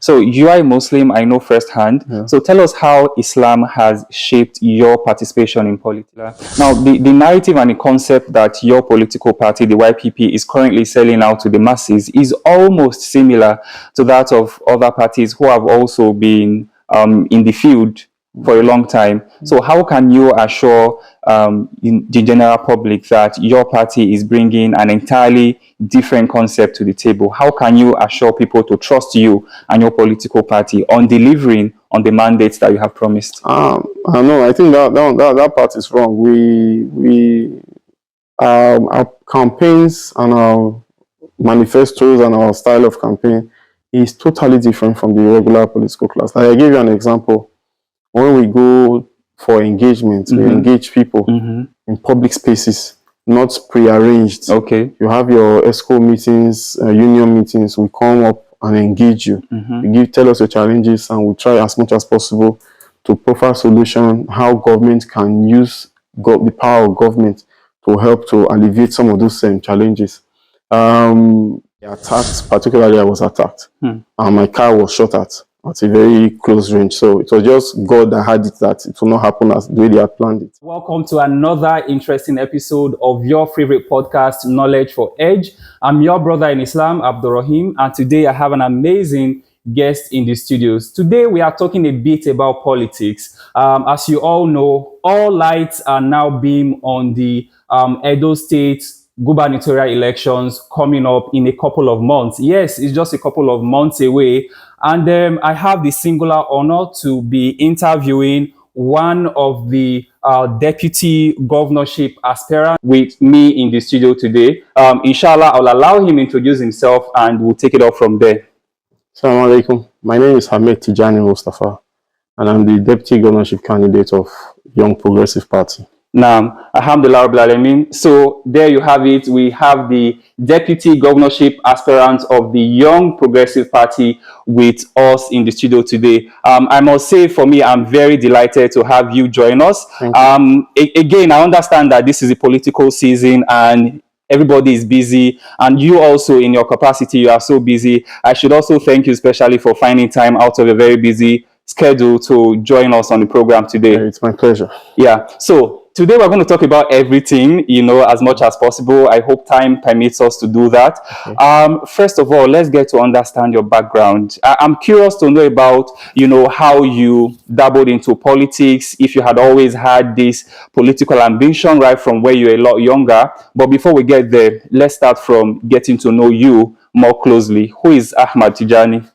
So you are a Muslim, I know firsthand. Yeah. So tell us how Islam has shaped your participation in politics. Now, the narrative and the concept that your political party, the YPP, is currently selling out to the masses is almost similar to that of other parties who have also been in the field for a long time. So how can you assure in the general public that your party is bringing an entirely different concept to the table? How can you assure people to trust you and your political party on delivering on the mandates that you have promised? I know. I think that part is wrong. Our campaigns and our manifestos and our style of campaign is totally different from the regular political class. Like I gave you an example. When we go for engagement, we engage people in public spaces, not pre-arranged. Okay. You have your ESCO meetings, union meetings, we come up and engage you. You tell us your challenges, and we try as much as possible to profile solution, how government can use the power of government to help to alleviate some of those same challenges. Attacked, particularly I was attacked, and my car was shot at a very close range. So it was just God that had it, that it will not happen as the way they had planned it. Welcome to another interesting episode of your favorite podcast, Knowledge for Edge. I'm your brother in Islam, Abdurrahim, and today I have an amazing guest in the studios. Today we are talking a bit about politics. As you all know, all lights are now beamed on the Edo State gubernatorial elections coming up in a couple of months. Yes, it's just a couple of months away. And I have the singular honor to be interviewing one of the deputy governorship aspirants with me in the studio today. Inshallah, I'll allow him to introduce himself and we'll take it off from there. Assalamu alaikum. My name is Ahmed Tijani Mustafa, and I'm the deputy governorship candidate of Young Progressive Party. Now, alhamdulillah rabbil alameen. So there you have it. We have the deputy governorship aspirant of the Young Progressive Party with us in the studio today. I must say, for me, I'm very delighted to have you join us. Again, I understand that this is a political season and everybody is busy, and you also, in your capacity, you are so busy. I should also thank you especially for finding time out of a very busy schedule to join us on the program today. It's my pleasure. Yeah. So today we're going to talk about everything, as much as possible. I hope time permits us to do that. Okay. First of all, let's get to understand your background. I'm curious to know about, how you dabbled into politics, if you had always had this political ambition right from where you were a lot younger. But before we get there, let's start from getting to know you more closely. Who is Ahmed Tijani?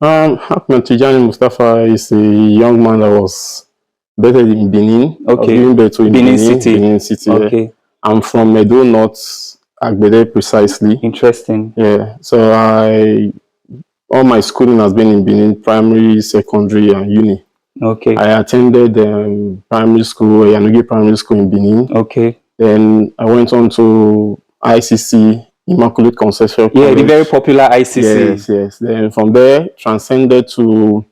Ahmed Tijani Mustafa is a young man that was better in Benin. Okay. Benin City. Okay. I'm from Edo North, Agbede precisely. Interesting. Yeah. So all my schooling has been in Benin, primary, secondary, and uni. Okay. I attended primary school, Yanugi Primary School in Benin. Okay. Then I went on to ICC, Immaculate Conception College. Yeah, the very popular ICC. Yes. Then from there, transcended to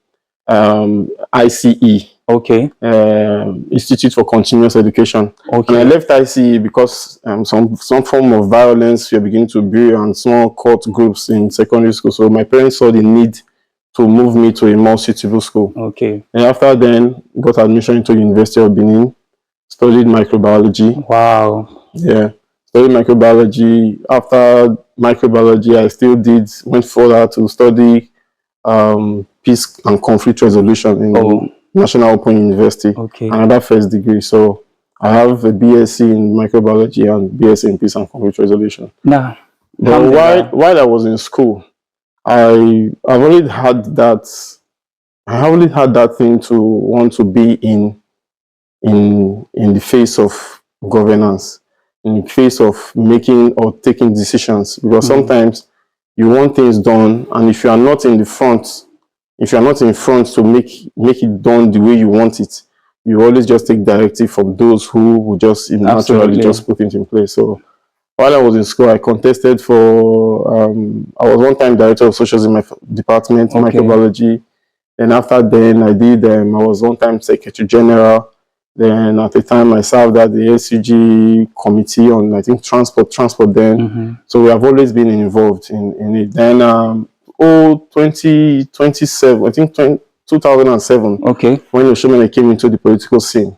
ICE. Okay. Institute for Continuous Education. Okay. And I left ICE because some form of violence were beginning to be on small court groups in secondary school. So my parents saw the need to move me to a more suitable school. Okay. And after then, got admission into University of Benin, studied microbiology. Wow. Yeah. Studied microbiology. After microbiology, I went further to study peace and conflict resolution in National Open University. Okay. Another first degree. So I have a BSc in microbiology and BSc in peace and conflict resolution. Nah. But while I was in school, I've already had that thing to want to be in the face of governance, in the face of making or taking decisions, because sometimes you want things done, and if you are not in front to make it done the way you want it, you always just take directive from those who will just naturally just put it in place. So while I was in school, I contested for I was one time director of socials in my department, microbiology. And after then I was one time secretary general. Then at the time I served at the SUG committee on, I think, transport then. So we have always been involved in it. Then 2027, I think 2007, Okay. when Oshomole came into the political scene.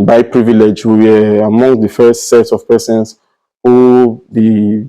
By privilege, we were among the first set of persons who the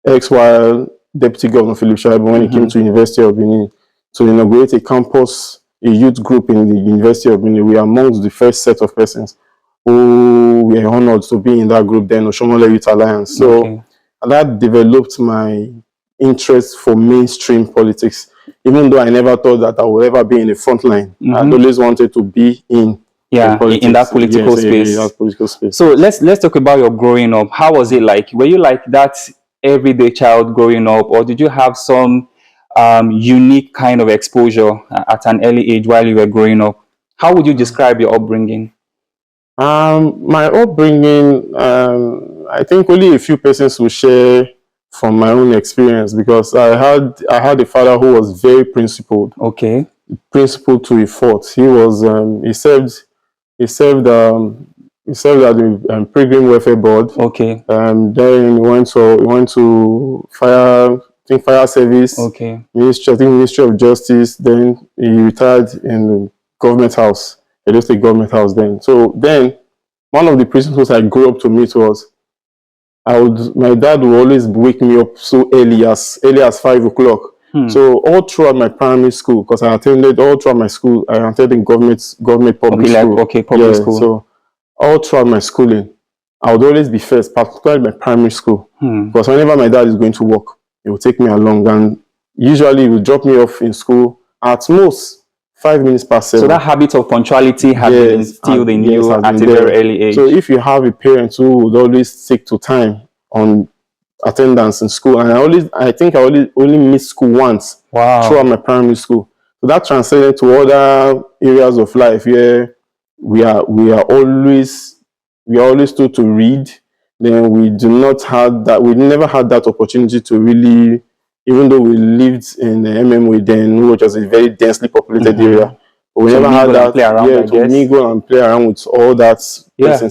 ex-while Deputy Governor Philip Shaibu, when he came to University of Benin to inaugurate a campus, a youth group in the University of Benin, we are amongst the first set of persons who were honored to be in that group then, Oshomole Youth Alliance. So that developed my interest for mainstream politics, even though I never thought that I would ever be in the front line. I always wanted to be in politics, in that political space. That political space. So let's talk about your growing up. How was it like? Were you like that everyday child growing up, or did you have some unique kind of exposure at an early age while you were growing up? How would you describe your upbringing? My upbringing, I think only a few persons will share from my own experience, because I had a father who was very principled. Okay. Principled to a fault. He was he served at the Pilgrim Welfare Board. Okay. Then he went to fire service. Okay. Ministry of Justice. Then he retired in the government house, Edo State Government House. Then, so then one of the principles I grew up to meet was my dad would always wake me up so early as 5 o'clock. So all throughout my primary school, because I attended all throughout my school, I attended government public school. Public school. So all throughout my schooling, I would always be first, particularly my primary school. Because whenever my dad is going to work, he would take me along, and usually he would drop me off in school at most 5 minutes past 7. So that habit of punctuality had been instilled in you at a very early age. So if you have a parent who would always stick to time on attendance in school, and I think I only missed school once throughout my primary school. So that transcended to other areas of life where we are always told to read. Then we never had that opportunity to really, even though we lived in the MMW then, which was a very densely populated area. We never had that to mingle and play around with all that.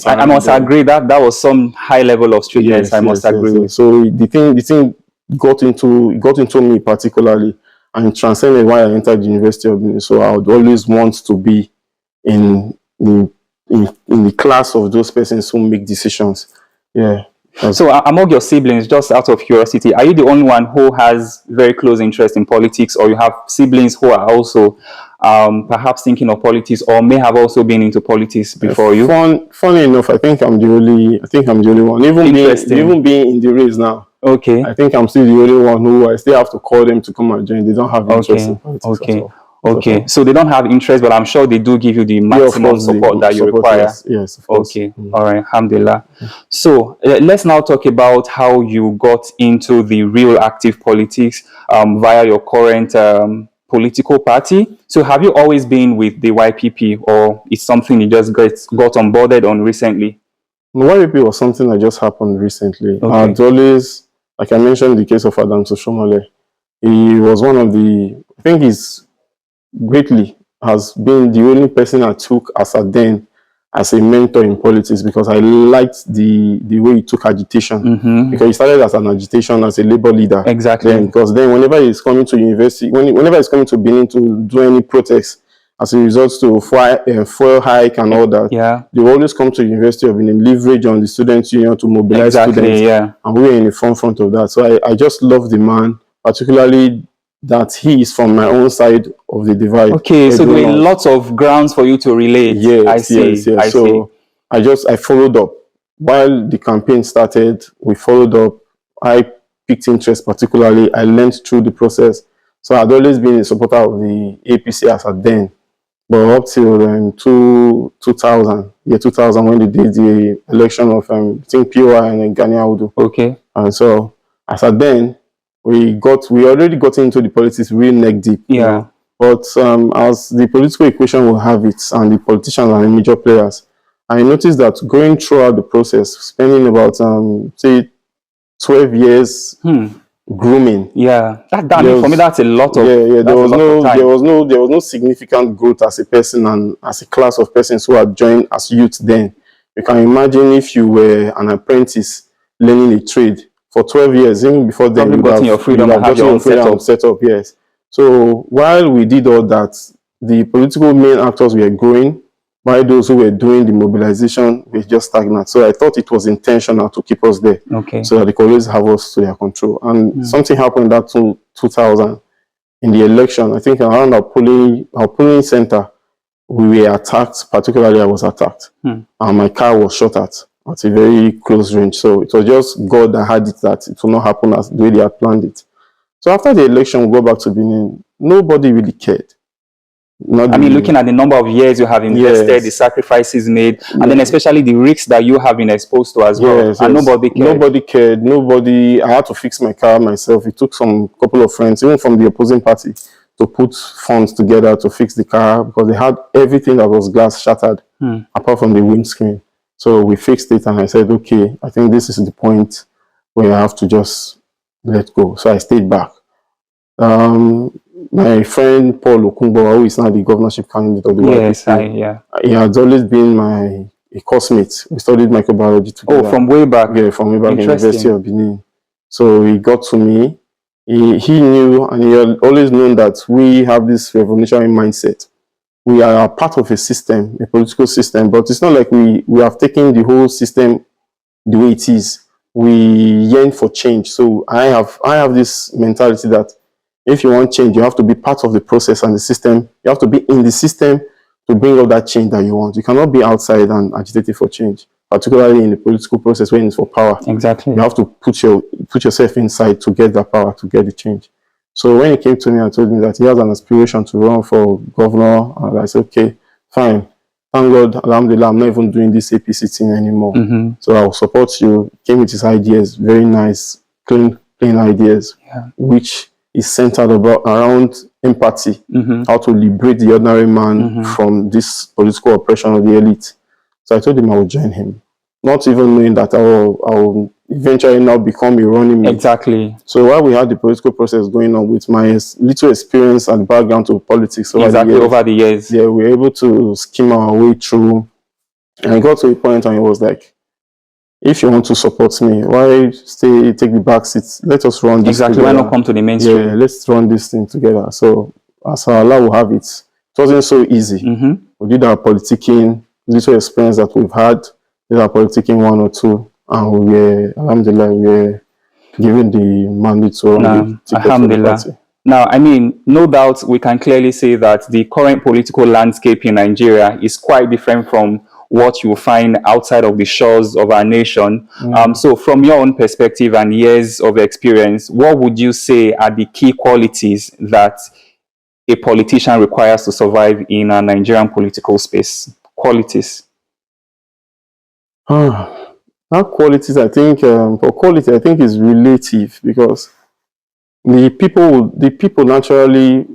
I must agree that was some high level of strictness. I must agree with. So the thing got into me particularly, and transcended why I entered the University of Benin. So I would always want to be in the class of those persons who make decisions. Yeah. So among your siblings, just out of curiosity, are you the only one who has very close interest in politics, or you have siblings who are also perhaps thinking of politics, or may have also been into politics before you? Funny enough, I think I'm the only one. Even being in the race now. Okay. I think I'm still the only one who I still have to call them to come and join. They don't have interest in politics at all. Okay, so they don't have interest, but I'm sure they do give you the maximum support that you require. Yes, of course. Okay, all right, alhamdulillah. So let's now talk about how you got into the real active politics via your current political party. So have you always been with the YPP, or it's something you just got onboarded on recently? The YPP was something that just happened recently. Okay. Always, like I mentioned, the case of Adams Oshomole. He was one of the, I think he's greatly has been the only person I took as a mentor in politics, because I liked the way he took agitation. Because he started as an agitation as a labor leader. Exactly. Because then whenever he's coming to university, whenever he's coming to Benin to do any protest as a result to fuel hike and all that, they always come to the University of Benin, leverage on the student union to mobilize students. And we were in the front of that. So I just love the man, particularly that he is from my own side of the divide. Okay, so there were lots of grounds for you to relate. Yes, I see. Yes. So I followed up. While the campaign started, we followed up. I picked interest particularly. I learned through the process. So I'd always been a supporter of the APC as at then. But up till 2000, when they did the election of I think POI and Gani Audu. Okay. And so as at then, we already got into the politics real neck deep. Yeah. You know? But as the political equation will have it, and the politicians and the major players, I noticed that going throughout the process, spending about say 12 years grooming. Yeah, for me that's a lot of. There was no significant growth as a person and as a class of persons who had joined as youth then. You can imagine if you were an apprentice learning a trade for 12 years. Even before then, Probably gotten your freedom and have your own setup. Setup. Yes. So while we did all that, the political main actors were growing, while those who were doing the mobilization were just stagnant. So I thought it was intentional to keep us there, Okay. so that they could always have us to their control. And something happened in that 2000 in the election. I think around our polling center, we were attacked. Particularly, I was attacked, and my car was shot at a very close range. So it was just God that had it, that it will not happen as the way they had planned it. So after the election, we go back to Benin. Nobody really cared. I mean, looking at the number of years you have invested, the sacrifices made, and then especially the risks that you have been exposed to as well. And nobody cared. Nobody cared. I had to fix my car myself. It took some couple of friends, even from the opposing party, to put funds together to fix the car, because they had everything that was glass shattered, apart from the windscreen. So we fixed it, and I said, okay, I think this is the point where I have to just let go. So I stayed back. My friend Paul Okunbo, who is now the governorship candidate of the YPP, he had always been my coursemate. We studied microbiology together. Oh, from way back? Yeah, from way back in the University of Benin. So he got to me. He knew, and he had always known that we have this revolutionary mindset. We are a part of a system, a political system, but it's not like we have taken the whole system the way it is. We yearn for change. So I have this mentality that if you want change, you have to be part of the process and the system. You have to be in the system to bring out that change that you want. You cannot be outside and agitating for change, particularly in the political process when it's for power. Exactly. You have to put yourself inside to get that power, to get the change. So when he came to me and told me that he has an aspiration to run for governor, and I said, okay, fine. Thank God, alhamdulillah, I'm not even doing this APC thing anymore. So I'll support you. Came with his ideas, very nice, clean ideas, which is centered around empathy, how to liberate the ordinary man from this political oppression of the elite. So I told him I would join him, not even knowing that I will eventually now become a running mate. Exactly. So while we had the political process going on, with my little experience and background to politics over the years, yeah, we were able to skim our way through, and I got to a point and it was like, if you want to support me, why take the back seats? Let us run this together. Why not come to the mainstream? Yeah, let's run this thing together. So as Allah will have it, it wasn't so easy. We did our politicking, little experience that we've had, did our politicking 1 or 2, and we were, alhamdulillah, we were given the mandate to run the ticket for the party. Now, I mean, no doubt we can clearly say that the current political landscape in Nigeria is quite different from what you will find outside of the shores of our nation. So from your own perspective and years of experience, what would you say are the key qualities that a politician requires to survive in a Nigerian political space? Qualities. That qualities, I think, for quality, I think is relative, because the people naturally,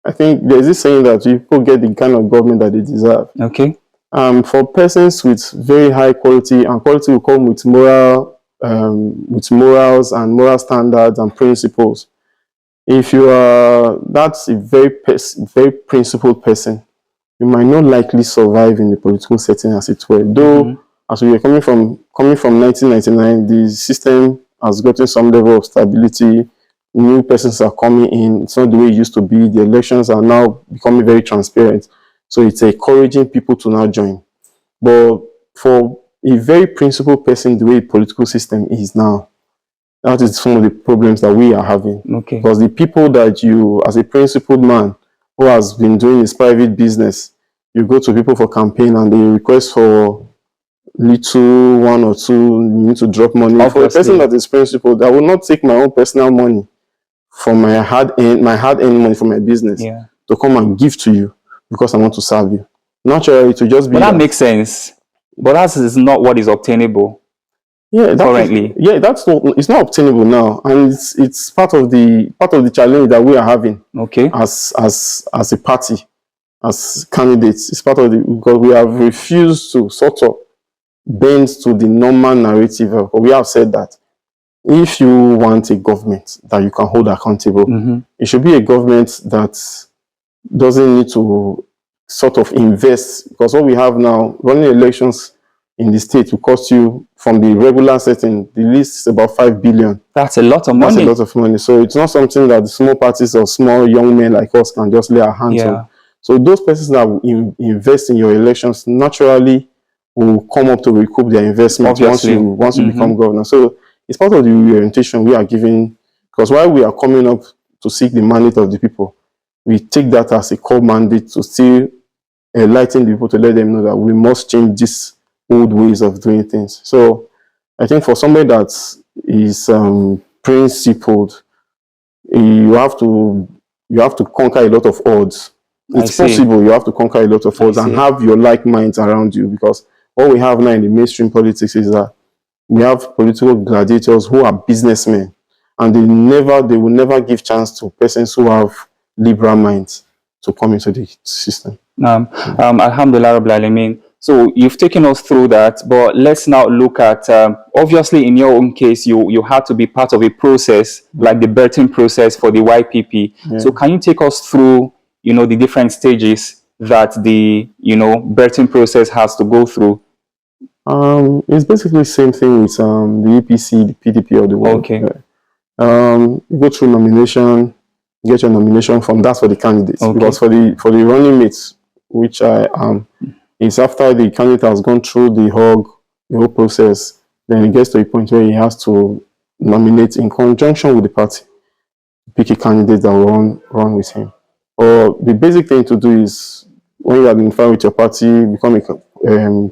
I think there's this saying that people get the kind of government that they deserve. Okay. For persons with very high quality, and quality will come with morals and moral standards and principles. If you are, that's a very principled person, you might not likely survive in the political setting, as it were. Though, as we were coming from 1999, the system has gotten some level of stability. New persons are coming in. It's not the way it used to be. The elections are now becoming very transparent. So it's encouraging people to now join. But for a very principled person, the way the political system is now, that is some of the problems that we are having. Okay. Because the people that you, as a principled man who has been doing his private business, you go to people for campaign and they request for little 1 or 2, you need to drop money. Obviously. For a person that is principled, I will not take my own personal money from my hard-earned money from my business to come and give to you because I want to serve you. Naturally, to just be. But that makes sense. But that is not what is obtainable. Yeah, currently. That's not. It's not obtainable now, and it's part of the challenge that we are having. Okay. As a party, as candidates, it's part of the, because we have refused to sort of bend to the normal narrative. We have said that if you want a government that you can hold accountable, it should be a government that doesn't need to sort of invest, because what we have now, running elections in the state will cost you, from the regular setting, the least is about 5 billion. That's a lot of money. That's a lot of money. So it's not something that the small parties or small young men like us can just lay our hands on. So those persons that will invest in your elections naturally will come up to recoup their investment once you become governor. So it's part of the orientation we are giving, because while we are coming up to seek the mandate of the people, we take that as a core mandate to still enlighten the people, to let them know that we must change these old ways of doing things. So I think for somebody that is principled, you have to conquer a lot of odds. It's possible. You have to conquer a lot of odds and have your like minds around you, because what we have now in the mainstream politics is that we have political gladiators who are businessmen, and they will never give chance to persons who have liberal minds to come into the system. Alhamdulillah Rabbil Alameen. So you've taken us through that, but let's now look at, obviously in your own case, you had to be part of a process, like the birthing process for the YPP. So can you take us through, the different stages that the, birthing process has to go through? It's basically the same thing with the APC, the PDP of the world. Okay. You go through nomination, get your nomination form. That's for the candidates. Because for the running mates, which I am, it's after the candidate has gone through the whole process, then it gets to a point where he has to nominate in conjunction with the party, pick a candidate that will run with him. Or the basic thing to do is, when you identify with your party, become a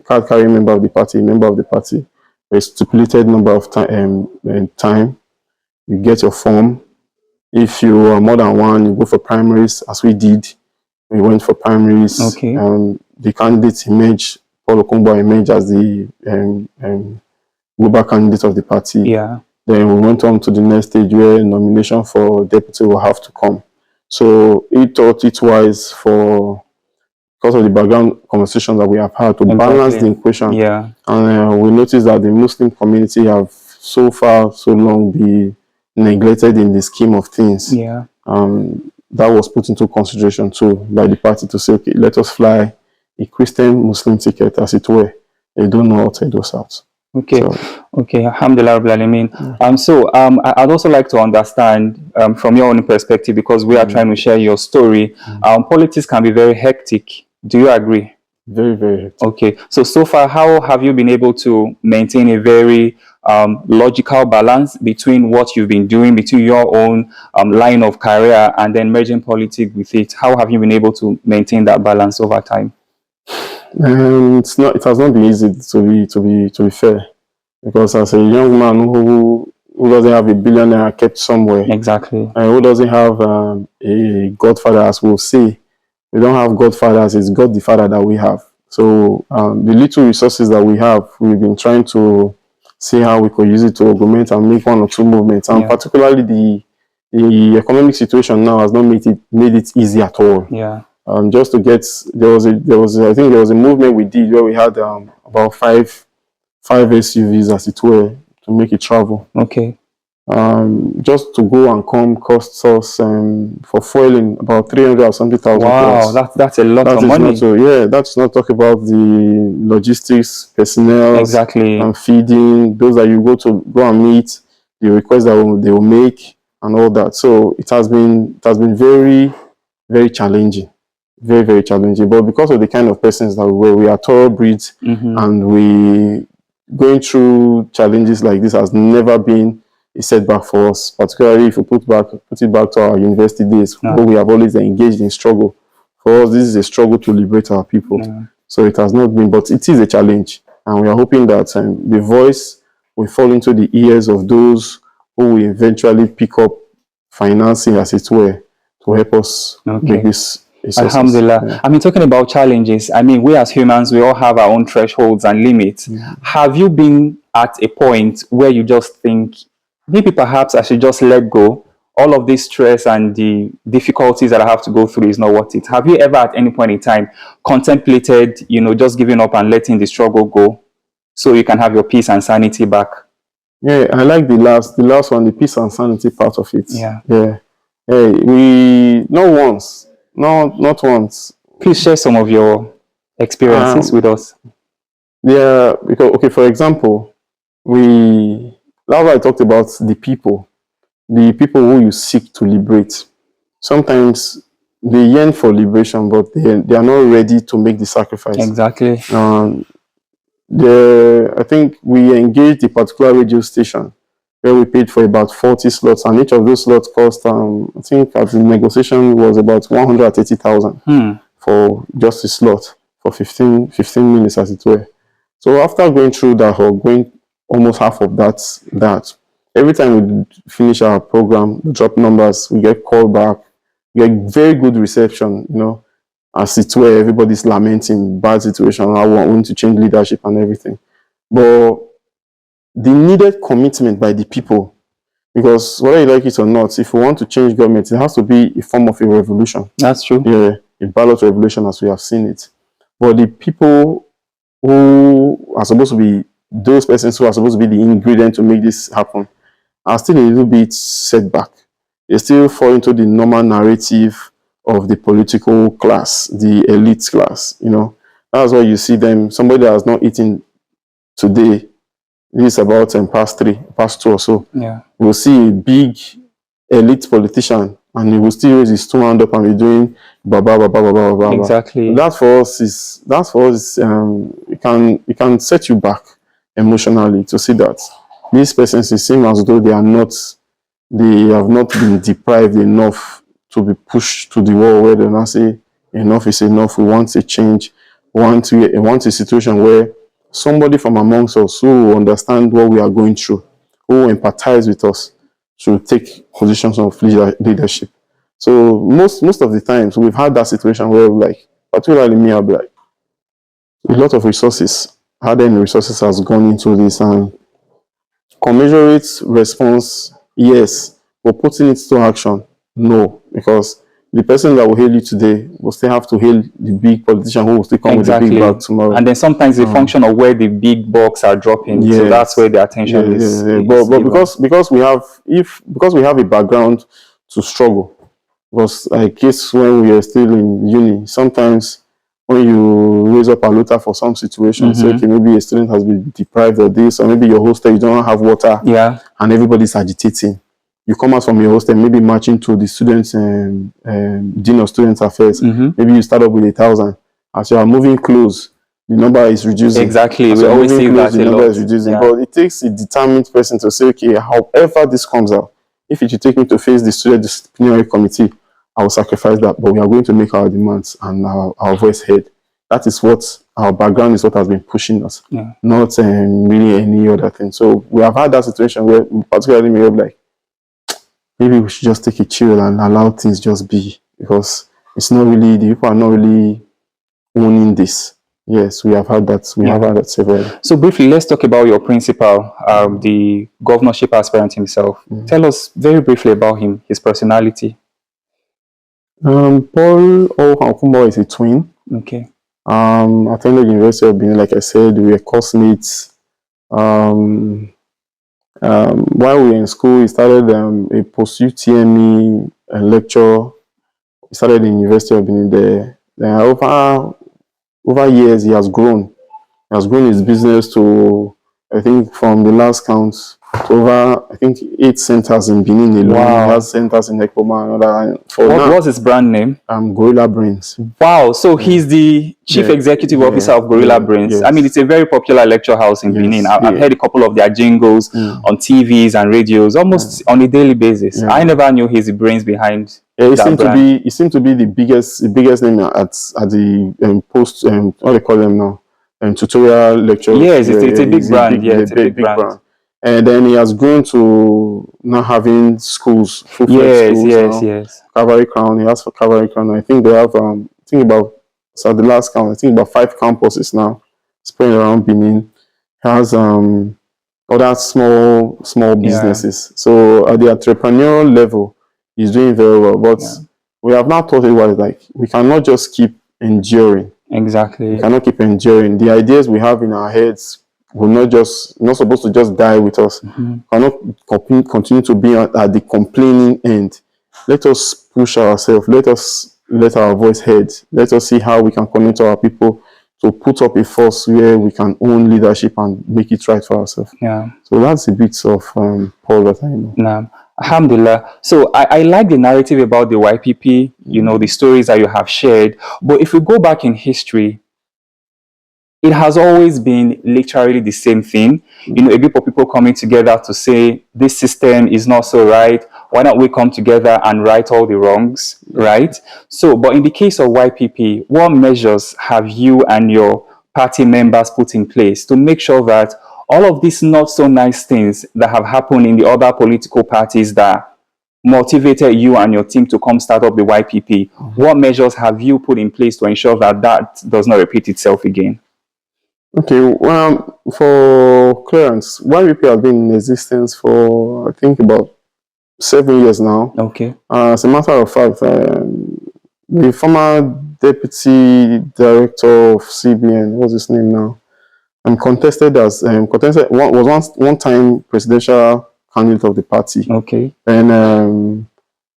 card-carrying member of the party, a stipulated number of time, you get your form. If you are more than one, you go for primaries, as we did. We went for primaries. The candidates emerged. Paul Okonbo emerged as the global candidate of the party. Then we went on to the next stage, where nomination for deputy will have to come. So he thought it wise, because of the background conversations that we have had, to balance the equation. And we noticed that the Muslim community have so long been neglected in the scheme of things. That was put into consideration too by the party, to say, okay, let us fly a Christian Muslim ticket, as it were. They don't know outside those out. Okay, Alhamdulillah Rabbil Alameen. I'd also like to understand from your own perspective, because we are trying to share your story. Politics can be very hectic. Do you agree? Very, very hectic. Okay, so far, how have you been able to maintain a very logical balance between what you've been doing, between your own line of career, and then merging politics with it? How have you been able to maintain that balance over time? It has not been easy, to be fair, because as a young man who doesn't have a billionaire kept somewhere, who doesn't have a godfather, as we'll say, we don't have godfathers. It's God the Father that we have. So the little resources that we have, we've been trying to see how we could use it to augment and make one or two movements. And particularly the economic situation now has not made it easy at all. Just to get, there was a movement we did where we had about five SUVs, as it were, to make it travel. Just to go and come costs us for fueling about 300 or something thousand. Wow, that's a lot of money. That's not talk about the logistics, personnel, and feeding those that you go and meet, the requests that they will make, and all that. So it has been very, very challenging. Very, very challenging. But because of the kind of persons that we are thoroughbreds, and we going through challenges like this has never been a setback for us, particularly if you put it back to our university days, where we have always engaged in struggle. For us, this is a struggle to liberate our people. So it has not been, but it is a challenge. And we are hoping that the voice will fall into the ears of those who will eventually pick up financing, as it were, to help us make this. Alhamdulillah. I mean, talking about challenges, I mean, we as humans, we all have our own thresholds and limits. Have you been at a point where you just think, maybe perhaps I should just let go? All of this stress and the difficulties that I have to go through is not worth it. Have you ever at any point in time contemplated, just giving up and letting the struggle go so you can have your peace and sanity back? Yeah, I like the last one, the peace and sanity part of it. Not once. Please share some of your experiences with us. because okay, for example, that's why I talked about the people who you seek to liberate. Sometimes they yearn for liberation, but they are not ready to make the sacrifice. Exactly. I think we engaged a particular radio station where we paid for about 40 slots, and each of those slots cost, I think at the negotiation was about 130,000 for just a slot for 15 minutes, as it were. So after going through that, or going almost half of that every time we finish our program, we drop numbers, we get called back, we get very good reception, as it were, everybody's lamenting bad situation, how we want to change leadership and everything. But the needed commitment by the people, because whether you like it or not, if we want to change government, it has to be a form of a revolution. That's true. Yeah, a ballot revolution as we have seen it. But the people who are supposed to be, those persons who are supposed to be the ingredient to make this happen, are still a little bit set back. They still fall into the normal narrative of the political class, the elite class. That's why you see them, somebody that has not eaten today, this is about past 2 or so. Yeah. We'll see a big elite politician and he will still raise his 2 hand up and be doing baba. Exactly. That for us is it can set you back emotionally to see that these persons, it seems as though they have not been deprived enough to be pushed to the wall where they now say enough is enough. We want a change. We want a situation where somebody from amongst us who will understand what we are going through, who will empathize with us, should take positions of leadership. So most of the times we've had that situation where, like, particularly me, I'll be like, a lot of resources, hard resources has gone into this, and commensurate response, yes, but putting it to action, no, because the person that will hail you today will still have to hail the big politician who will still come with the big bag tomorrow. And then sometimes the function of where the big bucks are dropping, yes. So that's where the attention is. But because we have a background to struggle, because I guess when we are still in uni, sometimes when you raise up a lota for some situation, so okay, maybe a student has been deprived of this, or maybe your hostel, you don't have water, and everybody's agitating. You come out from your hostel, maybe marching to the students and dean of students affairs. Maybe you start up with 1,000. As you are moving close, the number is reducing. Exactly, we always see that the number is reducing. But it takes a determined person to say, okay, however this comes out, if it should take me to face the student disciplinary committee, I will sacrifice that. But we are going to make our demands and our voice heard. That is what our background is, what has been pushing us, not really any other thing. So we have had that situation where, particularly me, like, maybe we should just take a chill and allow things just be, because it's not really, the people are not really owning this. Yes, we have had that. We have had that several. So briefly, let's talk about your principal, the governorship aspirant himself. Tell us very briefly about him, his personality. Paul Ohankumbo is a twin. Okay. Attended University of Benin, like I said, we were classmates. While we were in school, he started a post-UTME lecture. He started in University of Benin there. Then over years, he has grown. He has grown his business to, I think, from the last count, to over, I think, 8 centers in Benin alone. Wow. He has centers in Ekpoma and other. What's his brand name? Gorilla Brains. Wow. So he's the chief executive officer of Gorilla Brains. Yes. I mean, it's a very popular lecture house in Benin. I've heard a couple of their jingles on TVs and radios almost on a daily basis. I never knew he's the brains behind. He seemed to be the biggest name at the post, what they call them now, tutorial lecture. Yes, it's a big brand. It's a big brand. And then he has grown to now having schools, full-fledged schools. Yes. Cavalry Crown, he has for Cavalry Crown. I think they have, so the last count, I think about 5 campuses now spread around Benin. He has other small businesses. So at the entrepreneurial level, he's doing very well. But we have now thought about it, like, we cannot just keep enduring. Exactly. We cannot keep enduring. The ideas we have in our heads will not supposed to just die with us. Cannot continue to be at the complaining end. Let us push ourselves. Let us let our voice heard. Let us see how we can connect our people to put up a force where we can own leadership and make it right for ourselves. Yeah. So that's a bit of Paul that I know. Nah. Alhamdulillah. So I like the narrative about the YPP, you know, the stories that you have shared. But if we go back in history, it has always been literally the same thing. You know, a group of people coming together to say this system is not so right. Why don't we come together and right all the wrongs, right? So, but in the case of YPP, what measures have you and your party members put in place to make sure that all of these not so nice things that have happened in the other political parties that motivated you and your team to come start up the YPP, what measures have you put in place to ensure that that does not repeat itself again? Okay, well, for clearance, YPP has been in existence for, I think, about 7 years now. Okay. As a matter of fact, the former deputy director of CBN, what's his name now? Contested as was one time presidential candidate of the party. Okay. And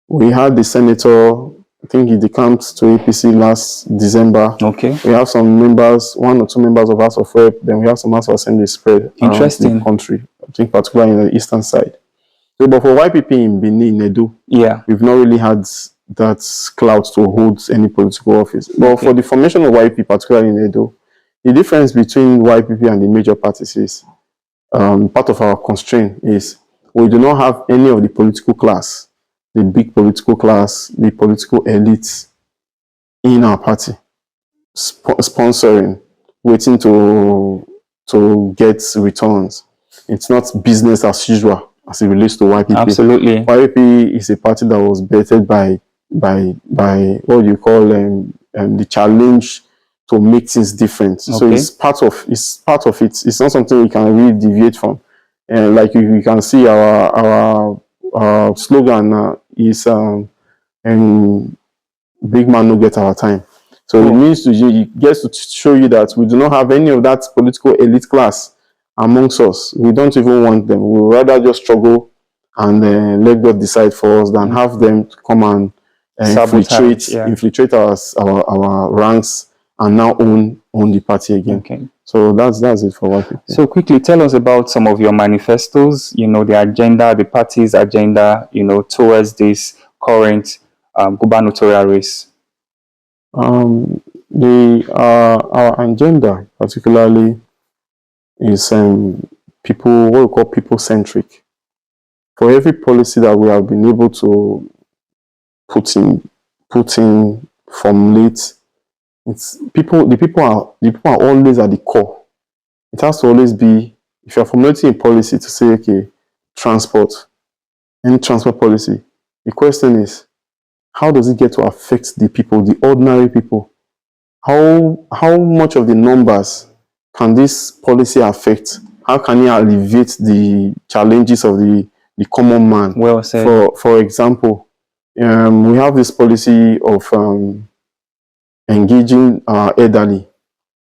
we had the senator. I think he decamped to APC last December. Okay. We have some members, 1 or 2 members of House of Rep. Then we have some House of Assembly spread around the country. I think particularly in the eastern side. So, but for YPP in Benin, Edo, yeah, we've not really had that clout to hold any political office. But for the formation of YPP, particularly in Edo, the difference between YPP and the major parties is part of our constraint is we do not have any of the political class, the big political class, the political elites in our party sponsoring, waiting to get returns. It's not business as usual as it relates to YPP. Absolutely. YPP is a party that was bettered by what you call the challenge to make things different. Okay. So it's part of it. It's not something we can really deviate from. And like you can see, our slogan is big man no get our time. So it gets to show you that we do not have any of that political elite class amongst us. We don't even want them. We would rather just struggle and let God decide for us than have them come and infiltrate our ranks and now own the party again. Okay. So that's it for YPP. So quickly tell us about some of your manifestos, you know, the agenda, the party's agenda, you know, towards this current gubernatorial race. Our agenda particularly is what we call people-centric. For every policy that we have been able to put in, formulate, the people are always at the core. It has to always be, if you're formulating a policy to say, okay, any transport policy, the question is, how does it get to affect the people, the ordinary people? How much of the numbers can this policy affect? How can it alleviate the challenges of the common man? Well said. For example, we have this policy of engaging elderly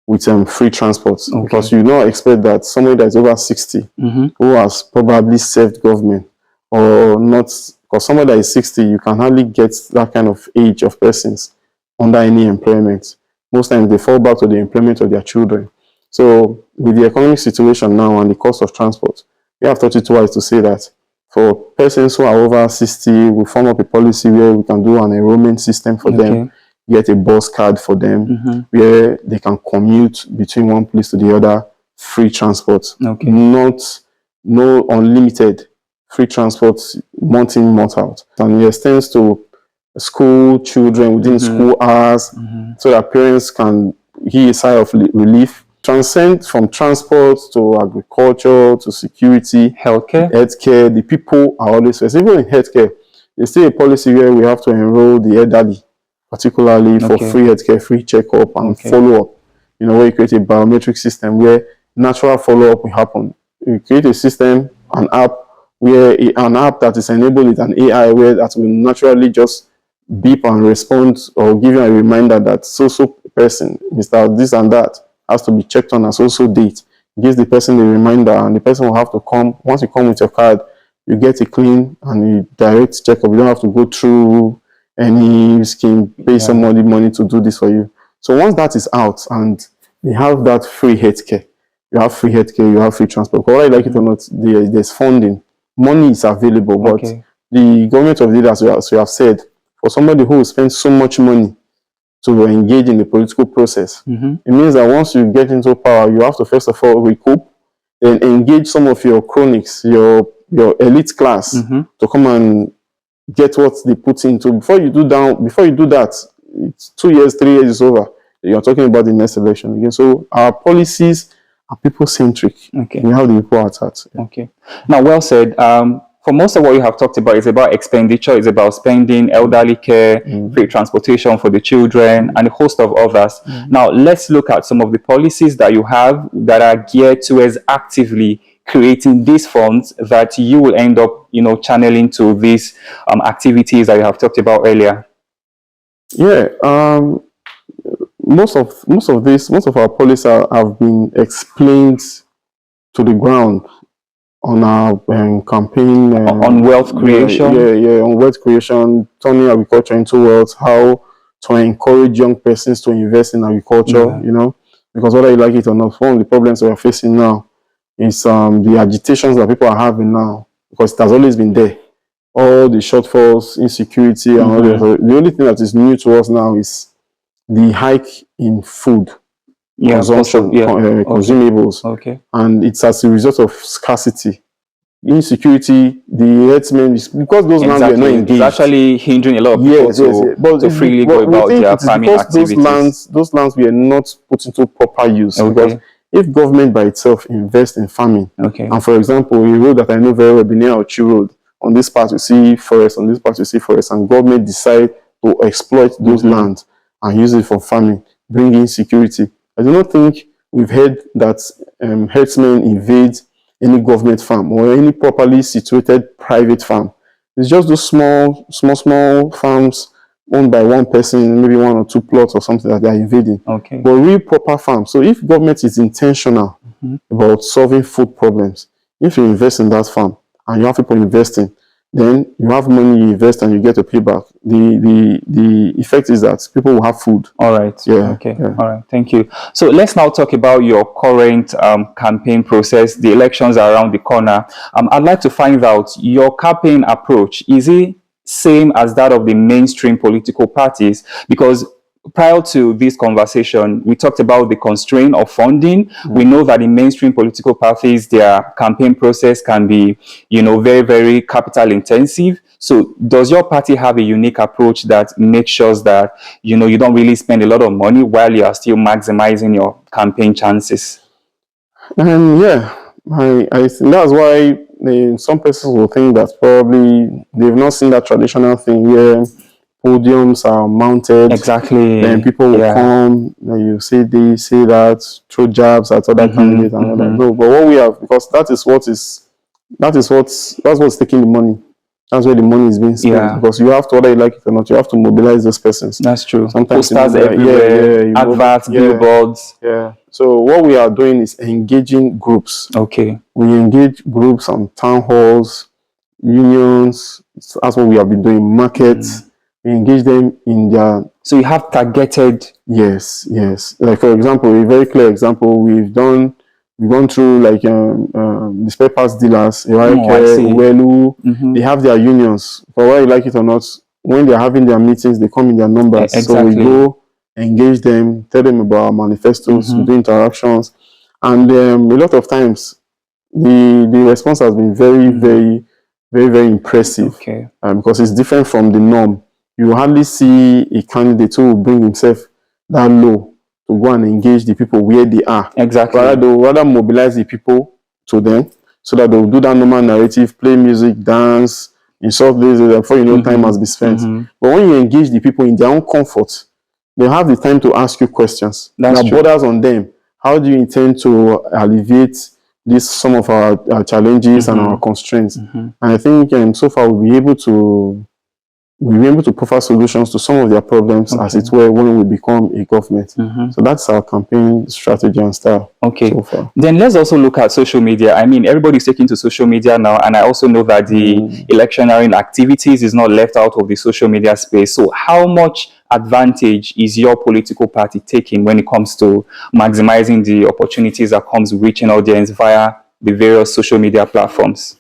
with free transport. Okay. Because you don't expect that somebody that is over 60 who has probably served government or not, because somebody that is 60, you can hardly get that kind of age of persons under any employment. Most times they fall back to the employment of their children. So with the economic situation now and the cost of transport, we have thought it twice to say that for persons who are over 60, we form up a policy where we can do an enrollment system for them, get a bus card for them, where they can commute between one place to the other, free transport. Okay. No unlimited free transport, month in, month out. And it extends to school children within school hours, so that parents can hear a sigh of relief. Transcend from transport to agriculture to security, healthcare. The people are always first. Even in healthcare, there's still a policy where we have to enroll the elderly, particularly for free healthcare, free checkup and follow-up. You know, where you create a biometric system where natural follow-up will happen. You create a system, an app that is enabled with an AI where that will naturally just beep and respond or give you a reminder that so person, Mr. This and that, has to be checked on a so date. It gives the person a reminder, and the person will have to come. Once you come with your card, you get a clean and a direct checkup. You don't have to go through any scheme, pay somebody money to do this for you. So once that is out and they have that free healthcare. You have free healthcare, you have free transport. Whether you like it or not, there's funding. Money is available, but the government of the leaders, as we have said, for somebody who spends so much money to engage in the political process, it means that once you get into power, you have to first of all recoup, then engage some of your chronics, your elite class, to come and get what they put into. Before you do that, it's 2 years, 3 years is over. You're talking about the next election again. So our policies are people-centric. We have the people at heart. Now, well said. For most of what you have talked about, it's about expenditure, it's about spending, elderly care, free transportation for the children, and a host of others. Now, let's look at some of the policies that you have that are geared towards actively creating these funds that you will end up, channeling to these activities that you have talked about earlier. Most of our policies have been explained to the ground on our campaign on wealth creation. On wealth creation, turning agriculture into wealth, how to encourage young persons to invest in agriculture, because whether you like it or not, one of the problems we are facing now is the agitations that people are having now, because it has always been there. All the shortfalls, insecurity, and all that. So the only thing that is new to us now is the hike in food consumption, consumables, and it's as a result of scarcity, insecurity. The herdsmen, because those lands were not engaged, it's actually hindering a lot of people to freely go about their farming activities. Those lands were not put into proper use. Because if government by itself invests in farming, and for example, a road that I know very well, Benin-Auchi Road, on this part you see forest, on this part you see forest, and government decide to exploit those lands and use it for farming, bring in security. I do not think we've heard that herdsmen invade any government farm or any properly situated private farm. It's just those small farms owned by one person, maybe 1 or 2 plots or something that they are invading. But real proper farms. So if government is intentional about solving food problems, if you invest in that farm and you have people investing, then you have money, you invest, and you get a payback. The effect is that people will have food. All right. All right. Thank you. So let's now talk about your current campaign process. The elections are around the corner. I'd like to find out your campaign approach. Is it same as that of the mainstream political parties? Because prior to this conversation, we talked about the constraint of funding. We know that in mainstream political parties, their campaign process can be, very, very capital intensive. So does your party have a unique approach that makes sure that, you don't really spend a lot of money while you are still maximizing your campaign chances? I think that's why some persons will think that probably they've not seen that traditional thing where podiums are mounted. Then people will come, you say this, say that, throw jabs at other candidates and all that. No, but what we have, because that's what's taking the money. That's where the money is being spent. Because you have to, whether you like it or not, you have to mobilize those persons. That's true. Sometimes posters everywhere, adverts, billboards. So what we are doing is engaging groups. We engage groups on town halls, unions. That's what we have been doing. Markets. We engage them in their... So you have targeted... Yes. Like, for example, a very clear example, we've gone through, like, the spare parts dealers, Uwelu, they have their unions. For whether you like it or not, when they're having their meetings, they come in their numbers. So we go, engage them, tell them about our manifestos, we do interactions. And a lot of times, the response has been very, very impressive. Because it's different from the norm. You hardly see a candidate who will bring himself that low to go and engage the people where they are. They'll rather mobilize the people to them so that they'll do that normal narrative, play music, dance, insult this, before you know time has been spent. But when you engage the people in their own comfort, they have the time to ask you questions. Now, borders on them. How do you intend to alleviate some of our challenges and our constraints? And I think so far we'll be able to we'll be able to provide solutions to some of their problems, as it were, when we become a government. So that's our campaign strategy and style. Okay. So far. Then let's also look at social media. I mean, everybody's taking to social media now, and I also know that the electioneering activities is not left out of the social media space. So how much advantage is your political party taking when it comes to maximizing the opportunities that comes with reaching audience via the various social media platforms?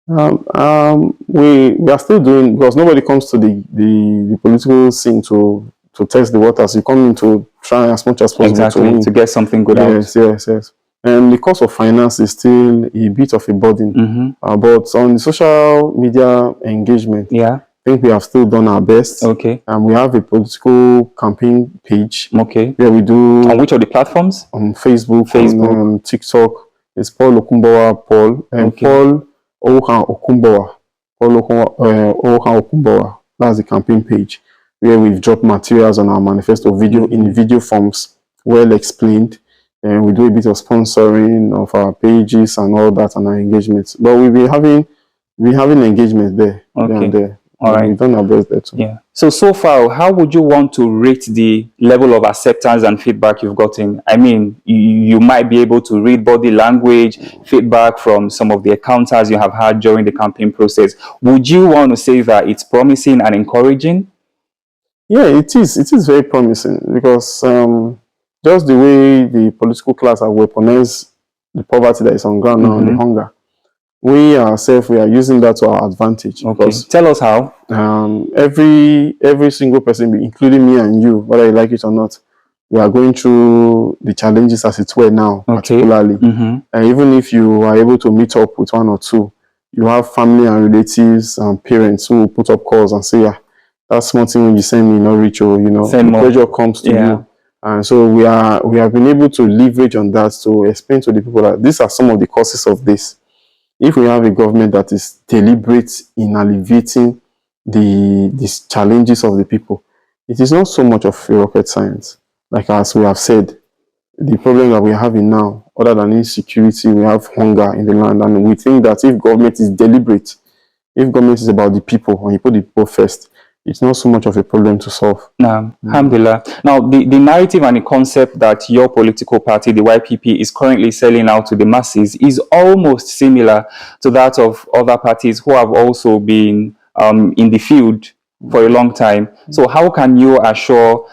We are still doing, because nobody comes to the political scene to test the waters. You come in to try as much as possible to get something good out. Yes. And the cost of finance is still a bit of a burden. But on the social media engagement, I think we have still done our best. And we have a political campaign page. Where we do. On which of the platforms? On Facebook. On TikTok. It's Paul Okumbowa Paul. And Paul Ohan Okumbowa. Ohan Okumbowa. That's the campaign page, where we've dropped materials on our manifesto video in video forms, well explained. And we do a bit of sponsoring of our pages and all that and our engagements. But we've been having engagement there. There. All right. We've done our best there too. Yeah. So far, how would you want to rate the level of acceptance and feedback you've gotten? I mean, you might be able to read body language, feedback from some of the encounters you have had during the campaign process. Would you want to say that it's promising and encouraging? Yeah, it is. It is very promising, because just the way the political class have weaponized the poverty that is on ground now and the hunger, we ourselves, we are using that to our advantage. Because tell us how. Every single person, including me and you, whether you like it or not, we are going through the challenges as it were now, particularly. And even if you are able to meet up with one or two, you have family and relatives and parents who will put up calls and say, that's small thing when you send me not reach, or the pressure comes to you. And so we have been able to leverage on that to explain to the people that these are some of the causes of this. If we have a government that is deliberate in alleviating these challenges of the people, it is not so much of a rocket science. Like as we have said, the problem that we are having now, other than insecurity, we have hunger in the land. And we think that if government is deliberate, if government is about the people, and you put the people first, it's not so much of a problem to solve. Alhamdulillah. Now, the narrative and the concept that your political party, the YPP, is currently selling out to the masses is almost similar to that of other parties who have also been in the field for a long time. So how can you assure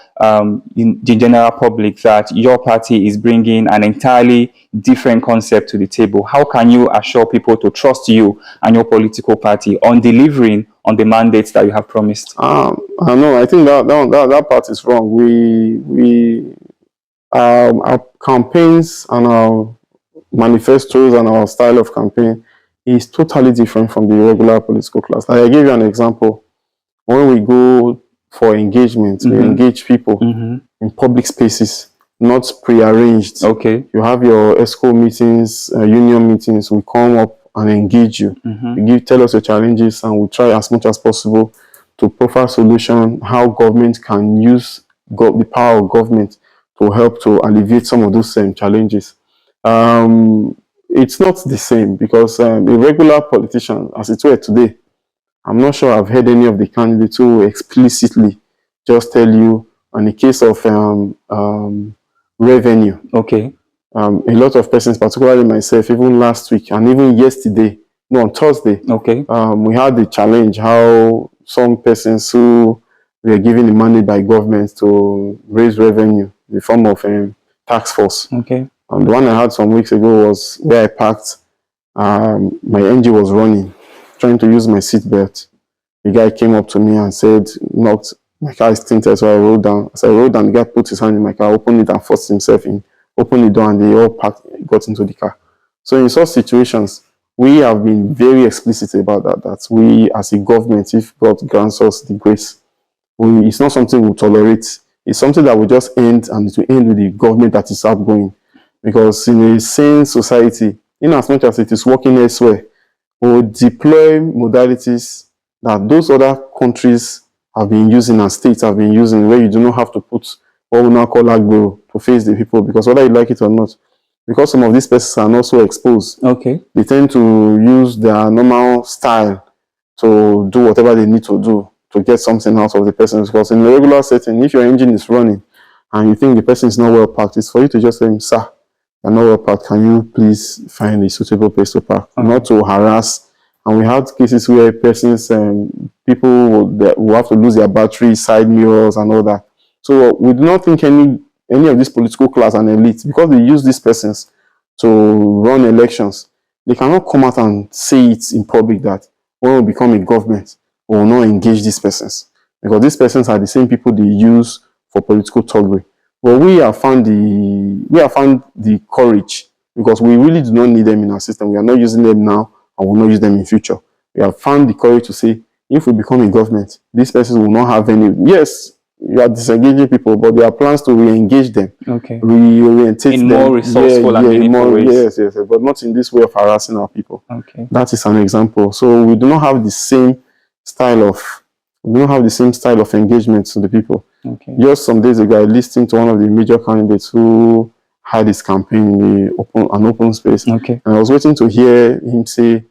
in the general public that your party is bringing an entirely different concept to the table? How can you assure people to trust you and your political party on delivering on the mandates that you have promised? I know. I think that part is wrong. Our campaigns and our manifestos and our style of campaign is totally different from the regular political class. Like I gave you an example. When we go for engagement, we engage people in public spaces, not pre-arranged. You have your ESCO meetings, union meetings. We come up and engage you. You tell us your challenges, and we try as much as possible to provide solution how government can use the power of government to help to alleviate some of those same challenges. It's not the same, because a regular politician, as it were today, I'm not sure I've heard any of the candidates who explicitly just tell you, on the case of revenue. A lot of persons, particularly myself, even last week and even yesterday, no, on Thursday, we had the challenge how some persons who were given the money by government to raise revenue in the form of tax force. The one I had some weeks ago was where I parked. My engine was running, trying to use my seatbelt. The guy came up to me and said, knocked, my car is tinted, so I rolled down. As I rolled down, the guy put his hand in my car, opened it and forced himself in, opened the door, and they all got into the car. So in such situations, we have been very explicit about that we as a government, if God grants us the grace, it's not something we'll tolerate. It's something that will just end, and it will end with the government that is outgoing. Because in a sane society, in as much as it is working elsewhere, we'll deploy modalities that those other countries have been using and states have been using, where you do not have to put what we now call agbero to face the people, because whether you like it or not, because some of these persons are not so exposed, they tend to use their normal style to do whatever they need to do. to get something out of the person. Because in a regular setting, if your engine is running and you think the person is not well parked, it's for you to just say, sir, you're not well parked. Can you please find a suitable place to park? Not to harass. And we had cases where persons, people will have to lose their battery, side mirrors, and all that. So we do not think any of this political class and elite, because they use these persons to run elections, they cannot come out and say it in public that when we become a government, we will not engage these persons, because these persons are the same people they use for political thuggery. But we have found the courage, because we really do not need them in our system. We are not using them now and will not use them in future. We have found the courage to say, if we become a government, these persons will not have any. Yes, you are disengaging people, but there are plans to re-engage them, reorientate in them more resourceful and meaningful ways. Yes, but not in this way of harassing our people. Okay. That is an example. So we do not have the same style of engagement to the people. Okay. Just some days ago, I listened to one of the major candidates who had his campaign in an open space. Okay. And I was waiting to hear him say,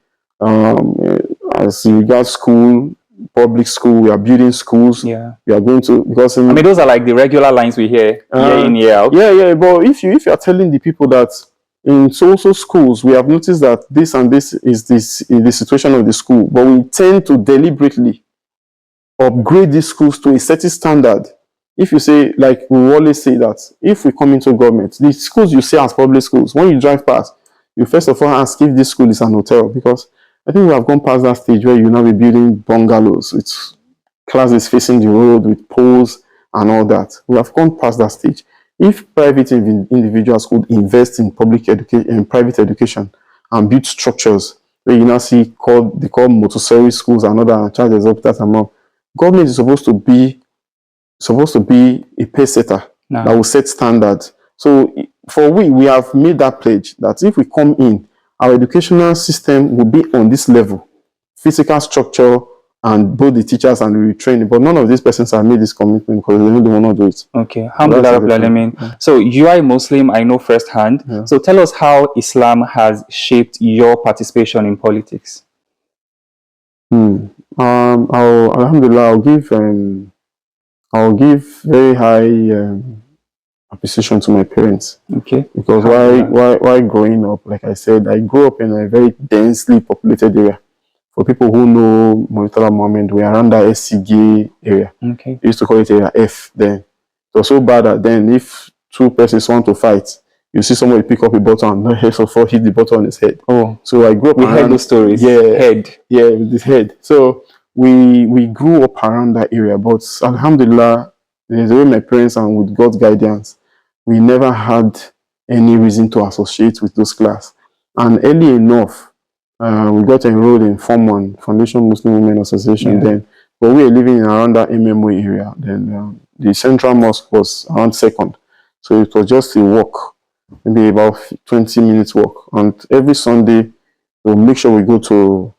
as regards school, public school, we are building schools. Yeah. We are going to, because I mean, those are like the regular lines we hear year in, year out. Yeah. But if you are telling the people that in social schools, we have noticed that this and this is the situation of the school, but we tend to deliberately upgrade these schools to a certain standard. If you say, like we always say that, if we come into government, the schools you see as public schools, when you drive past, you first of all ask if this school is an hotel, because I think we have gone past that stage where you now be building bungalows with classes facing the road, with poles and all that. We have gone past that stage. If private individuals could invest in public education and private education and build structures where you now see they call Montessori schools and other child exorbitant amount, government is supposed to be a pace setter that will set standards. So for we have made that pledge that if we come in, our educational system will be on this level, physical structure, and both the teachers and the retraining. But none of these persons have made this commitment because they don't want to do it. Okay. Alhamdulillah. So you are a Muslim, I know firsthand. Yeah. So tell us how Islam has shaped your participation in politics. Alhamdulillah, I'll give very high appreciation to my parents. Okay. Because while growing up, like I said, I grew up in a very densely populated area. For people who know Murtala Mohammed, we are around the SCG area. Okay. We used to call it area F then. It was so bad that then if two persons want to fight, you see somebody pick up a bottle and not hit the bottle on his head. Oh. So I grew up. We heard those stories. Yeah. Head. Yeah, with his head. So we grew up around that area. But alhamdulillah, there's a way my parents and with God's guidance, we never had any reason to associate with those class. And early enough, we got enrolled in Form 1, Foundation Muslim Women Association then. But we were living in around that MMO area. Then the central mosque was around 2nd. So it was just a walk, maybe about 20 minutes walk. And every Sunday, we'll make sure we go to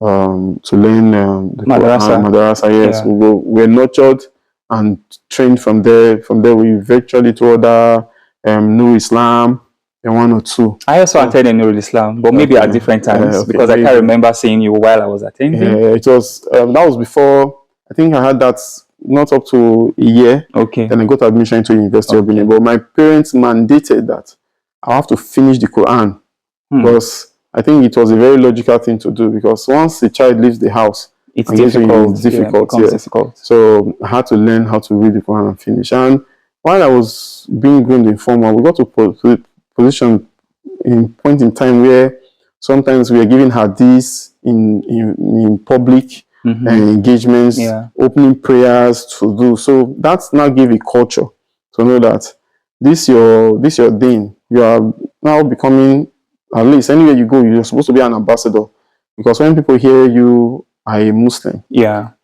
learn the Madrasa. Yes, yeah. We're nurtured and trained from there. From there, we virtually to other New Islam, and 1 or 2. I also attended Nurul Islam, but maybe at different times because I can't remember seeing you while I was attending. It was that was before. I think I had that not up to a year. Okay. Then I got admission into University of Benin. But my parents mandated that I have to finish the Quran because I think it was a very logical thing to do, because once a child leaves the house, it's difficult. Difficult. So I had to learn how to read the Quran and finish. And while I was being groomed in Form 1, we got to position in point in time where sometimes we are giving hadiths in public engagements, opening prayers to do. So that now gave a culture to know that this your deen. You are now becoming, at least anywhere you go, you're supposed to be an ambassador, because when people hear you are a Muslim,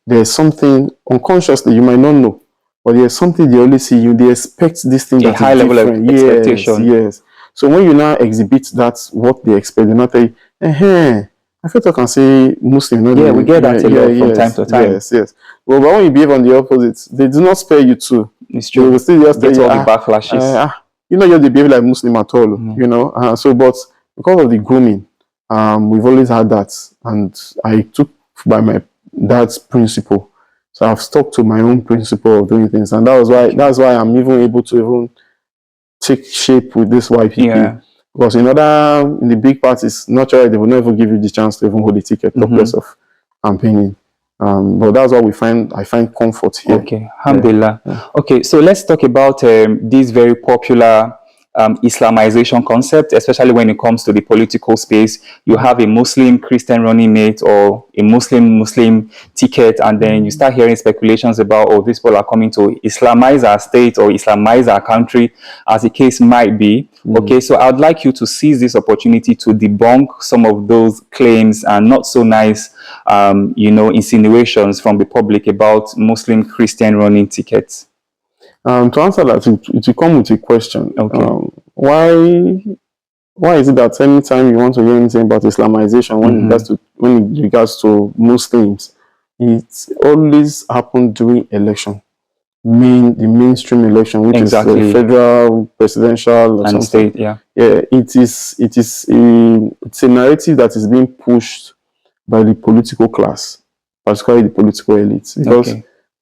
there's something unconsciously you might not know, but there's something they always see you. They expect this thing a high level of expectation. Yes. So when you now exhibit that's what they expect, they not tell you, I feel I can say Muslim. We get that from time to time. Yes. Well, but when you behave on the opposite, they do not spare you too. It's true. They will still just get all the backlashes. You're not behave like Muslim at all. You know. But because of the grooming, we've always had that, and I took by my dad's principle. So I've stuck to my own principle of doing things, and that's why I'm even able to even take shape with this YPP. Yeah. Because in the big parties, naturally, they will never give you the chance to even hold the ticket, talk less of campaigning. But that's what I find comfort here. Okay, alhamdulillah. Yeah. Okay, so let's talk about this very popular Islamization concept, especially when it comes to the political space. You have a Muslim Christian running mate or a Muslim ticket, and then you start hearing speculations about, oh, these people are coming to Islamize our state or Islamize our country, as the case might be. Okay, so I'd like you to seize this opportunity to debunk some of those claims and not so nice, insinuations from the public about Muslim Christian running tickets. To answer that, it will come with a question. Okay. Why is it that anytime you want to hear anything about Islamization when it regards to Muslims, it's always happened during election? The mainstream election, which is federal, presidential, or and something. State, yeah. It's a narrative that is being pushed by the political class, particularly the political elites. Because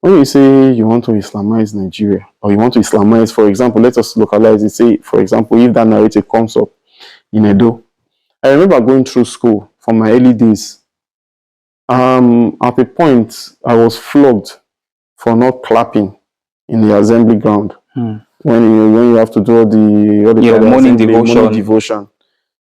when you say you want to Islamize Nigeria, or you want to Islamize, for example, let us localize it. Say, for example, if that narrative comes up in Edo, I remember going through school from my early days. At a point, I was flogged for not clapping in the assembly ground when you have to do the morning devotion.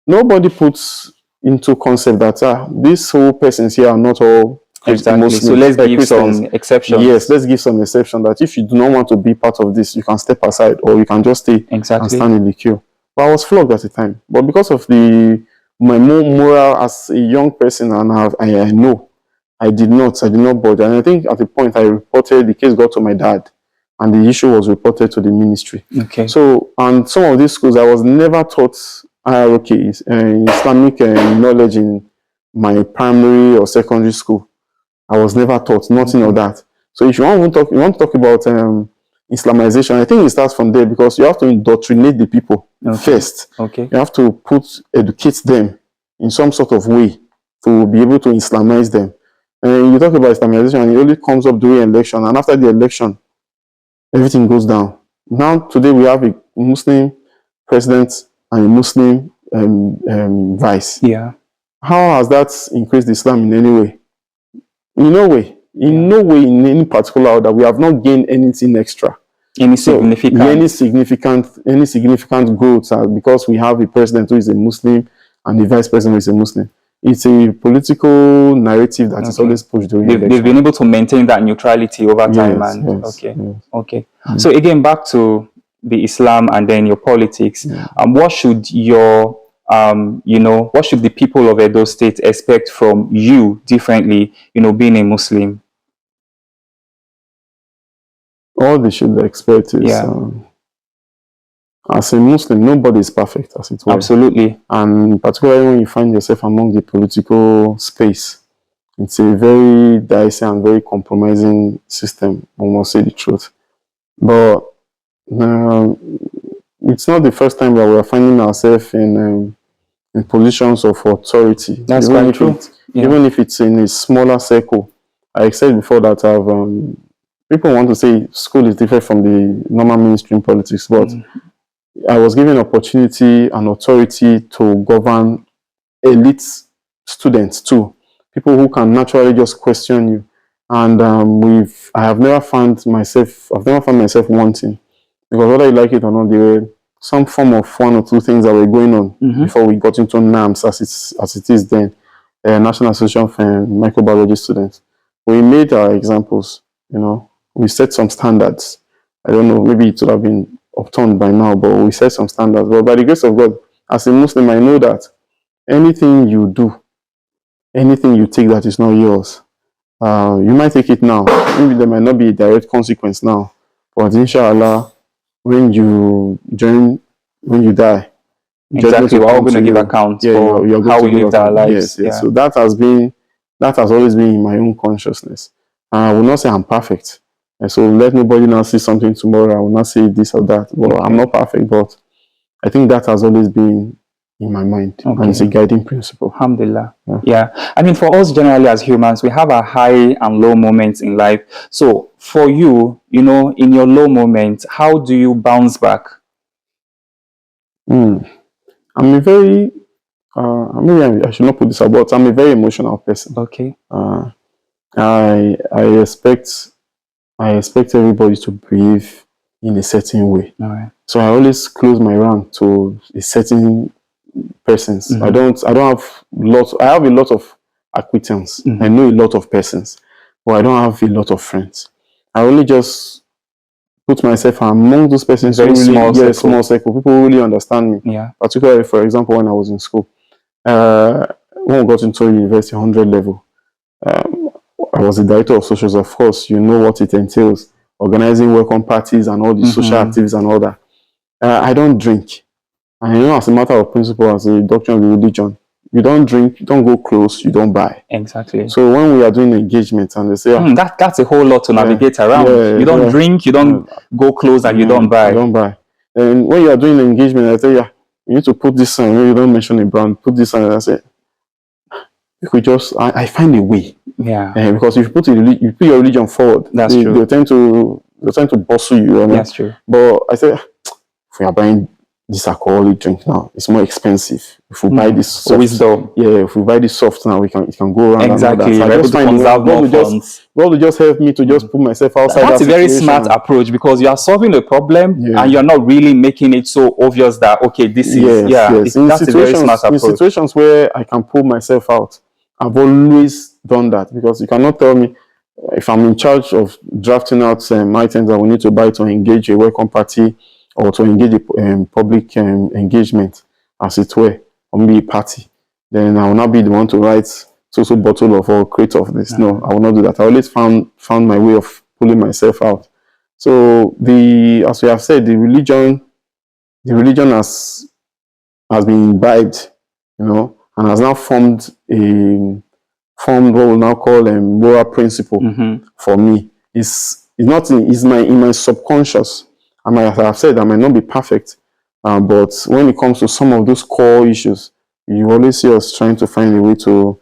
Nobody puts into concept that these whole persons here are not all Muslims. So let's give some exceptions. Yes, let's give some exception that if you do not want to be part of this, you can step aside or you can just stay and stand in the queue. But I was flogged at the time. But because of my moral as a young person, and I know I did not budge. And I think at the point the case got to my dad, and the issue was reported to the ministry. Okay. So, and some of these schools, I was never taught Islamic knowledge in my primary or secondary school. I was never taught nothing of that. So, if you want to talk about Islamization, I think it starts from there, because you have to indoctrinate the people first. Okay. You have to educate them in some sort of way to be able to Islamize them. And you talk about Islamization, and it only comes up during election, and after the election, everything goes down. Now, today we have a Muslim president and a Muslim vice. Yeah. How has that increased Islam in any way? In no way. In no way, in any particular order. We have not gained anything extra. Any significant growth because we have a president who is a Muslim and the vice president who is a Muslim. It's a political narrative that is always pushed during election. They've been able to maintain that neutrality over time. Okay. So again, back to the Islam and then your politics. What should your what should the people of Edo State expect from you differently, being a Muslim? All they should expect is, as a Muslim, nobody is perfect, as it were. Absolutely. And particularly when you find yourself among the political space, it's a very dicey and very compromising system, we must say the truth. But it's not the first time that we are finding ourselves in positions of authority. That's quite true. Even if it's in a smaller circle. I said before that people want to say school is different from the normal mainstream politics, but I was given opportunity and authority to govern elite students too, people who can naturally just question you. And I've never found myself wanting, because whether you like it or not, there were some form of one or two things that were going on before we got into NAMS as it is then, National Association for Microbiology Students. We made our examples, we set some standards. I don't know, maybe it would have been upturned by now, but we set some standards. But by the grace of God, as a Muslim, I know that anything you do, anything you take that is not yours, you might take it now. Maybe there might not be a direct consequence now, but inshallah, when you die, exactly, we're all going to give account for how we lived our lives. Yes. So that has always been in my own consciousness. I will not say I'm perfect. And so let nobody now say something tomorrow. I will not say this or that. Well, I'm not perfect, but I think that has always been in my mind, and it's a guiding principle. Alhamdulillah. Yeah. I mean, for us generally as humans, we have our high and low moments in life. So for you, you know, in your low moments, how do you bounce back? I'm a very, maybe I should not put this out, but I'm a very emotional person. Okay. I expect everybody to behave in a certain way. All right. So I always close my rank to a certain persons. I don't have lots. I have a lot of acquaintance. I know a lot of persons, but I don't have a lot of friends. I only just put myself among those persons. Very who really, small circle. Small circle. People who really understand me. Yeah. Particularly, for example, when I was in school, when we got into university 100 level, I was the director of socials. Of course, you know what it entails: organizing welcome parties and all these social activities and all that. I don't drink. And you know, as a matter of principle, as a doctrine of the religion, you don't drink, you don't go close, you don't buy. Exactly. So when we are doing engagement and they say, that's a whole lot to navigate around. You don't drink, you don't go close, and you don't buy. You don't buy. And when you are doing engagement, I say, you need to put this on. You don't mention a brand, put this on. And I say, you could just, I find a way. Yeah. Because if you put your religion forward, that's true. They tend to bustle you. I mean? That's true. But I say, if we are buying this alcoholic drink now, it's more expensive. If we buy this soft, wisdom. Yeah, if we buy this soft now, it can go around. Exactly. So I just find God will just help me to just put myself outside. That's a very smart approach, because you are solving a problem and you're not really making it so obvious that this is that's a very smart approach. In situations where I can pull myself out, I've always done that, because you cannot tell me if I'm in charge of drafting out items that we need to buy to engage a welcome party or to engage a public engagement, as it were, or maybe a party, then I will not be the one to write so bottle of or crate of this. No, I will not do that. I always found my way of pulling myself out. So as we have said, the religion has been imbibed, and has now formed what we'll now call a moral principle for me. It's in my subconscious. As I've said, I might not be perfect, but when it comes to some of those core issues, you always see us trying to find a way to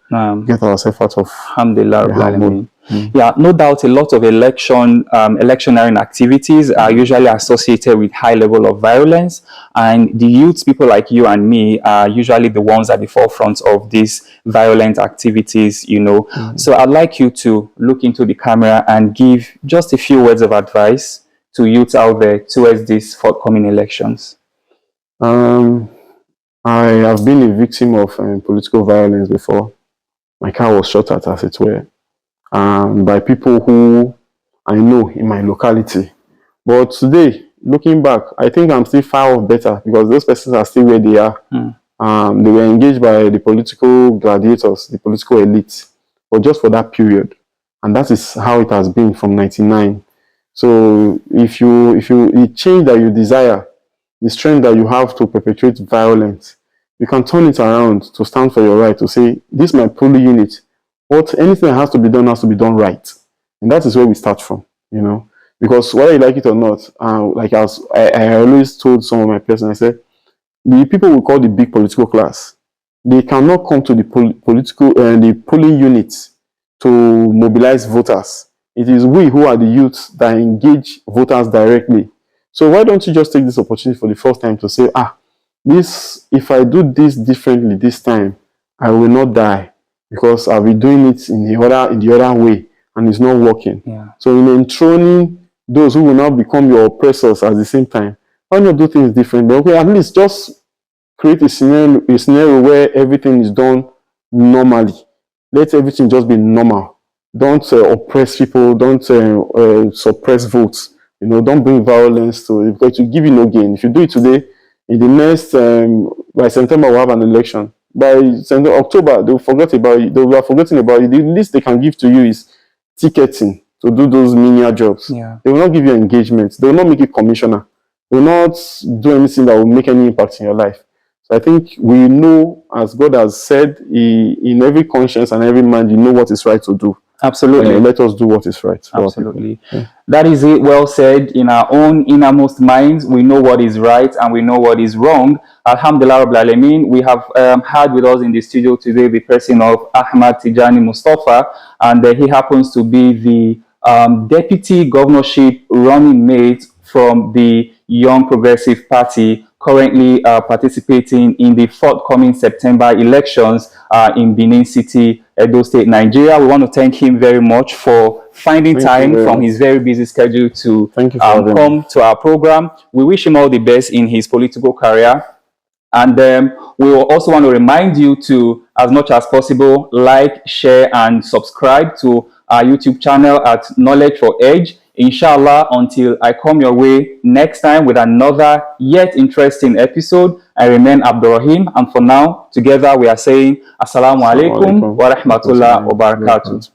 get ourselves out of. Alhamdulillah. Yeah, no doubt a lot of electioneering activities are usually associated with high level of violence, and the youth, people like you and me, are usually the ones at the forefront of these violent activities, So I'd like you to look into the camera and give just a few words of advice to youth out there towards these forthcoming elections. I have been a victim of political violence before. My car was shot at, as it were, by people who I know in my locality. But today, looking back, I think I'm still far off better, because those persons are still where they are. They were engaged by the political gladiators, the political elite, but just for that period. And that is how it has been from 1999. So if the change that you desire, the strength that you have to perpetuate violence, you can turn it around to stand for your right, to say, this is my polling unit. Anything that has to be done right. And that is where we start from, because whether you like it or not, I always told some of my persons, I said, the people we call the big political class, they cannot come to the polling units to mobilize voters. It is we who are the youths that engage voters directly. So why don't you just take this opportunity for the first time to say, if I do this differently this time, I will not die, because I'll be doing it in the other way, and it's not working. Yeah. So in enthroning those who will now become your oppressors at the same time, why not do things differently? Okay, at least just create a scenario where everything is done normally. Let everything just be normal. Don't oppress people. Don't suppress votes. Don't bring violence to it, because it will give you no gain. If you do it today, in the next by September we'll have an election. By October they'll forget about you. They will have forgotten about you. The least they can give to you is ticketing to do those menial jobs. Yeah. They will not give you engagement. They will not make you commissioner. They will not do anything that will make any impact in your life. So I think we know, as God has said, in every conscience and every mind, you know what is right to do. Absolutely. Let us do what is right for Absolutely. our people. That is it. Well said. In our own innermost minds, we know what is right and we know what is wrong. Alhamdulillah Rabbil Alameen. We have had with us in the studio today the person of Ahmad Tijani Mustafa, and he happens to be the deputy governorship running mate from the Young Progressive Party, currently participating in the forthcoming September elections in Benin City, Edo State, Nigeria. We want to thank him very much for finding time from his very busy schedule to come to our program. We wish him all the best in his political career. And we will also want to remind you to, as much as possible, like, share, and subscribe to our YouTube channel at Knowledge for Edge. Inshallah, until I come your way next time with another yet interesting episode, I remain Abdurrahim. And for now, together we are saying Assalamu alaikum wa rahmatullah wa barakatuh.